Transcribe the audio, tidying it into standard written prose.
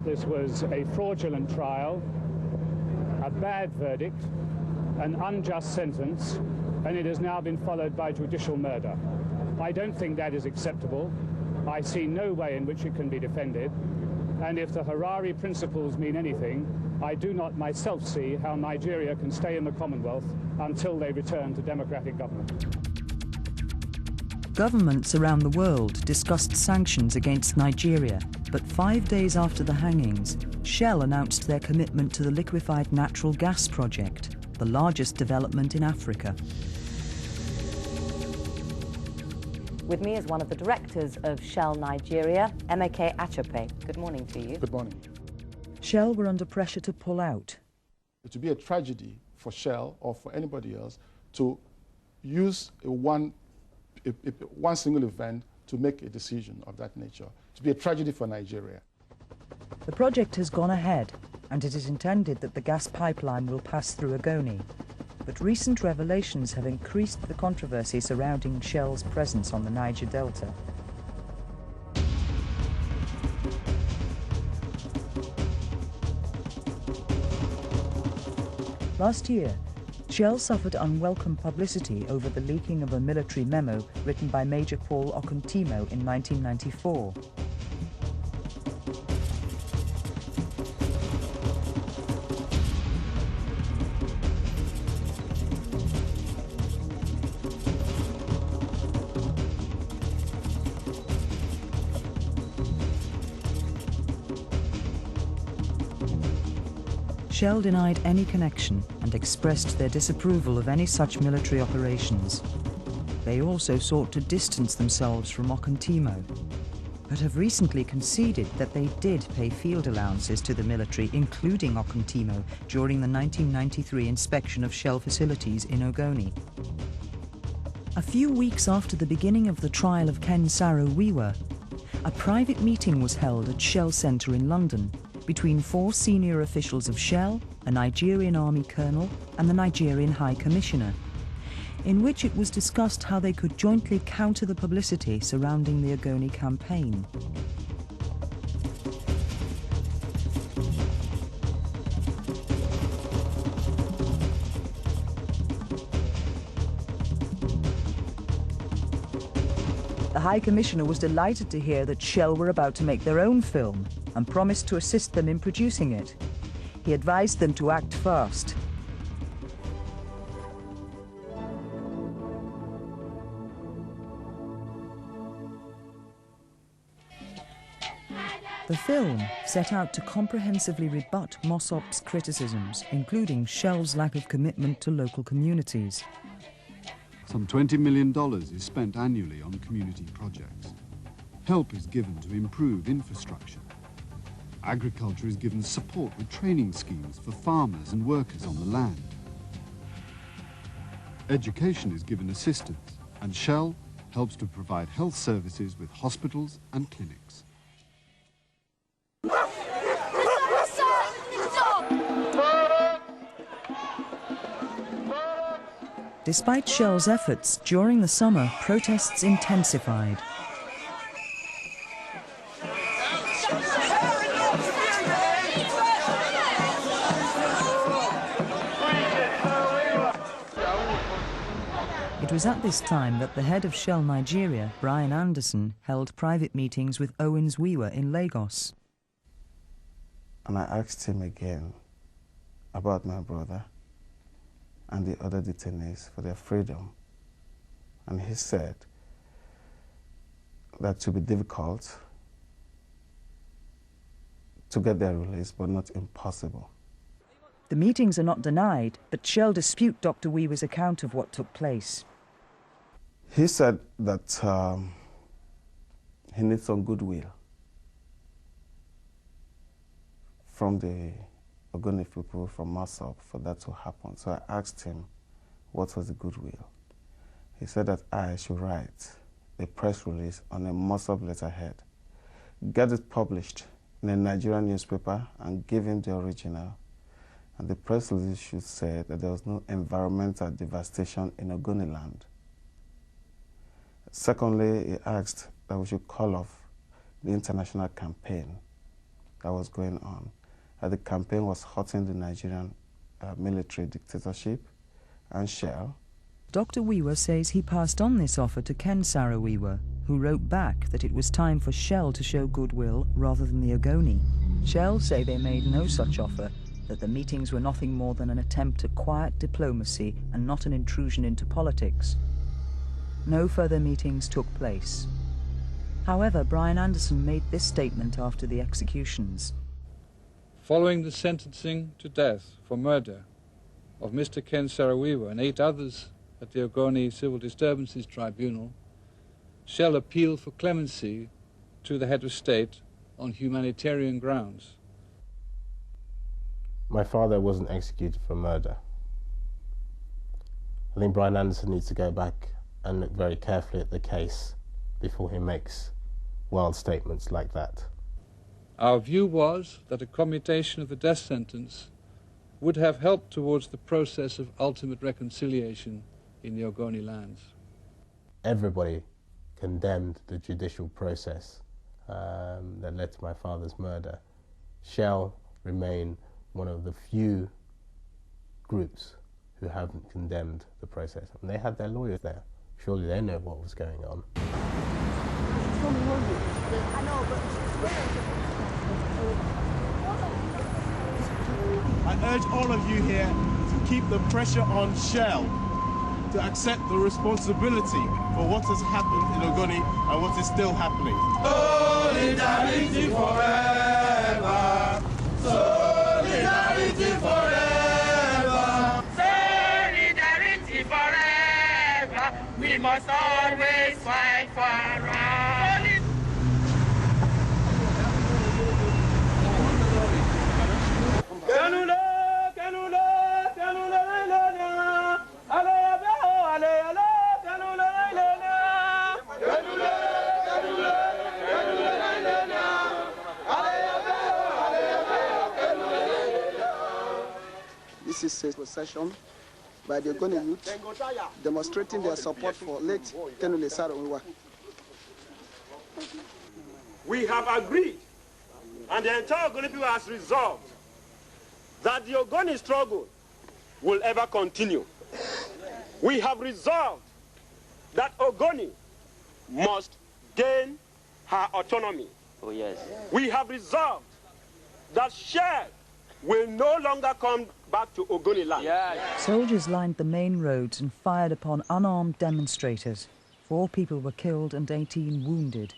This was a fraudulent trial, a bad verdict, an unjust sentence, and it has now been followed by judicial murder. I don't think that is acceptable. I see no way in which it can be defended. And if the Harare principles mean anything, I do not myself see how Nigeria can stay in the Commonwealth until they return to democratic government. Governments around the world discussed sanctions against Nigeria, but 5 days after the hangings, Shell announced their commitment to the liquefied natural gas project, the largest development in Africa. With me is one of the directors of Shell Nigeria, Emeke Achope. Good morning to you. Good morning. Shell were under pressure to pull out. It would be a tragedy for Shell or for anybody else to use one single event to make a decision of that nature. It would be a tragedy for Nigeria. The project has gone ahead, and it is intended that the gas pipeline will pass through Ogoni. But recent revelations have increased the controversy surrounding Shell's presence on the Niger Delta. Last year, Shell suffered unwelcome publicity over the leaking of a military memo written by Major Paul Okuntimo in 1994. Shell denied any connection and expressed their disapproval of any such military operations. They also sought to distance themselves from Okuntimo, but have recently conceded that they did pay field allowances to the military, including Okuntimo, during the 1993 inspection of Shell facilities in Ogoni. A few weeks after the beginning of the trial of Ken Saro-Wiwa, a private meeting was held at Shell Centre in London between 4 senior officials of Shell, a Nigerian Army colonel and the Nigerian High Commissioner, in which it was discussed how they could jointly counter the publicity surrounding the Ogoni campaign. The High Commissioner was delighted to hear that Shell were about to make their own film and promised to assist them in producing it. He advised them to act fast. The film set out to comprehensively rebut Mossop's criticisms, including Shell's lack of commitment to local communities. Some $20 million is spent annually on community projects. Help is given to improve infrastructure. Agriculture is given support with training schemes for farmers and workers on the land. Education is given assistance, and Shell helps to provide health services with hospitals and clinics. Despite Shell's efforts, during the summer, protests intensified. It was at this time that the head of Shell Nigeria, Brian Anderson, held private meetings with Owens Wiwa in Lagos. And I asked him again about my brother and the other detainees for their freedom. And he said that it would be difficult to get their release, but not impossible. The meetings are not denied, but Shell dispute Dr. Wiwa's account of what took place. He said that he needs some goodwill from the Ogoni people, from Mossop, for that to happen. So I asked him what was the goodwill. He said that I should write a press release on a Mossop letterhead, get it published in a Nigerian newspaper and give him the original. And the press release should say that there was no environmental devastation in Ogoni land. Secondly, he asked that we should call off the international campaign that was going on. The campaign was hurting the Nigerian military dictatorship and Shell. Dr. Wiwa says he passed on this offer to Ken Saro-Wiwa, who wrote back that it was time for Shell to show goodwill rather than the Ogoni. Shell say they made no such offer, that the meetings were nothing more than an attempt at quiet diplomacy and not an intrusion into politics. No further meetings took place. However, Brian Anderson made this statement after the executions. Following the sentencing to death for murder of Mr. Ken Saro-Wiwa and 8 others at the Ogoni Civil Disturbances Tribunal, Shell appealed for clemency to the head of state on humanitarian grounds. My father wasn't executed for murder. I think Brian Anderson needs to go back and look very carefully at the case before he makes wild statements like that. Our view was that a commutation of the death sentence would have helped towards the process of ultimate reconciliation in the Ogoni lands. Everybody condemned the judicial process that led to my father's murder. Shell remain one of the few groups who haven't condemned the process. And they had their lawyers there. Surely they know what was going on. I urge all of you here to keep the pressure on Shell to accept the responsibility for what has happened in Ogoni and what is still happening. Solidarity forever! Solidarity forever! Solidarity forever! We must always fight for our This is a session by the Ogoni youth demonstrating their support for late Ken Saro-Wiwa. We have agreed, and the entire Ogoni people has resolved, that the Ogoni struggle will ever continue. We have resolved that Ogoni must gain her autonomy. Oh, yes. We have resolved that Shell will no longer come back to Ogoni land. Yeah. Soldiers lined the main roads and fired upon unarmed demonstrators. 4 people were killed and 18 wounded.